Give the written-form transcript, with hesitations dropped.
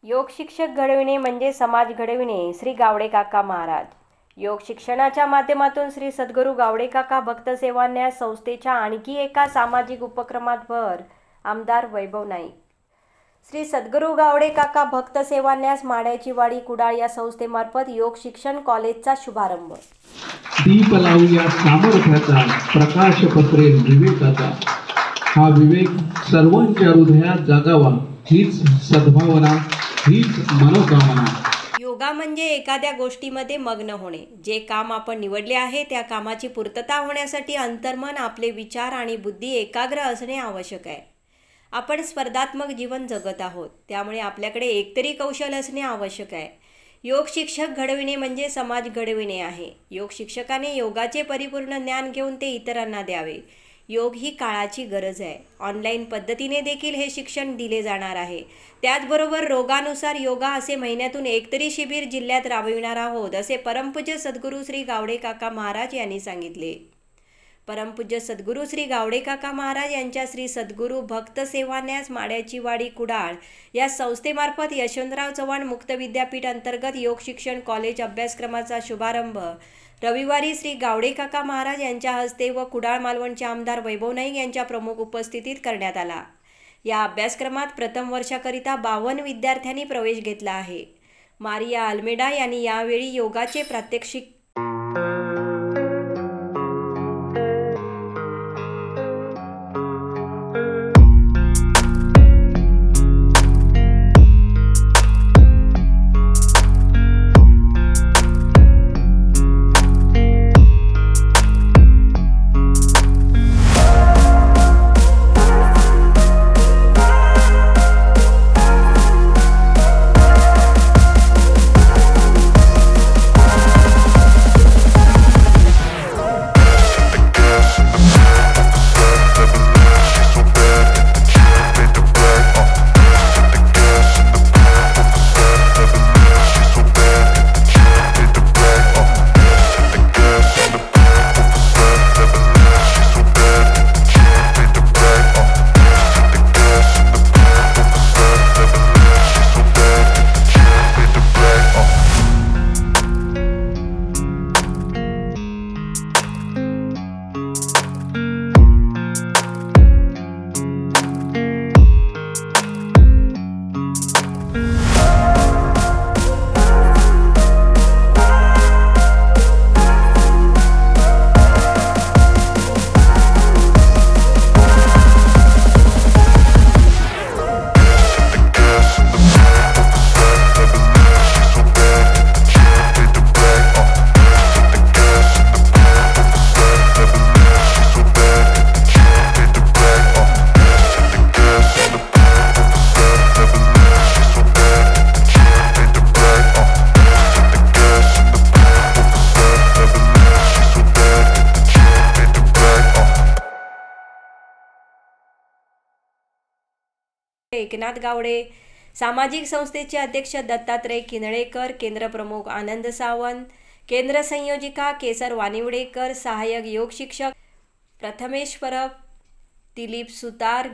योग शिक्षक घडविणे म्हणजे समाज घडविणे. श्री गावडे काका महाराज. योग शिक्षणाच्या माध्यमातून श्री सद्गुरू गावडे काका भक्त सेवान्यास संस्थेच्या आणखी एका सामाजिक उपक्रमात भर. आमदार वैभव नाईक. श्री सद्गुरू गावडे काका भक्त सेवान्यास माड्याची वाडी कुडाळ या संस्थेमार्फत योग शिक्षण कॉलेजचा शुभारंभ. दीप लावूया सामर्थ्याचा, प्रकाश पसरेल विवेकाचा. हा विवेक सर्वांच्या हृदयात जागावा, हीच सद्भावना, हीच मनोकामना. योगा म्हणजे एखाद्या गोष्टीमध्ये मग्न होणे. जे काम आपण निवडले आहे त्या कामाची पूर्तता होण्यासाठी अंतर्मन, आपले विचार आणि बुद्धी एकाग्र असणे आवश्यक आहे. आपण स्पर्धात्मक जीवन जगत आहोत, त्यामुळे आपल्याकडे एकतरी कौशल असणे आवश्यक आहे. योग शिक्षक घडविणे म्हणजे समाज घडविणे आहे. योग शिक्षकाने योगाचे परिपूर्ण ज्ञान घेऊन ते इतरांना द्यावे. योग ही काळाची गरज आहे. ऑनलाईन पद्धतीने देखील हे शिक्षण दिले जाणार आहे. त्याचबरोबर रोगानुसार योगा असे महिन्यातून एकतरी शिबिर जिल्ह्यात राबविणार आहोत, असे परमपूज्य सद्गुरू श्री गावडे काका महाराज यांनी सांगितले. परमपूज्य सद्गुरू श्री गावडे काका महाराज यांच्या श्री सद्गुरू भक्त सेवान्यास माड्याची वाडी कुडाळ या संस्थेमार्फत यशवंतराव चव्हाण मुक्त विद्यापीठ अंतर्गत योग शिक्षण कॉलेज अभ्यासक्रमाचा शुभारंभ रविवारी श्री गावडे काका महाराज यांच्या हस्ते व कुडाळ मालवणचे आमदार वैभव नाईक यांच्या प्रमुख उपस्थितीत करण्यात आला. या अभ्यासक्रमात प्रथम वर्षाकरिता 52 विद्यार्थ्यांनी प्रवेश घेतला आहे. मारिया अल्मेडा यांनी यावेळी योगाचे प्रात्यक्षिक एकनाथ गावडे, सामाजिक संस्थेचे अध्यक्ष दत्तात्रय किनळेकर, केंद्र प्रमुख आनंद सावंत, केंद्र संयोजिका केसर वानिवडेकर, सहाय्यक योग शिक्षक प्रथमेश परब, दिलीप सुतार.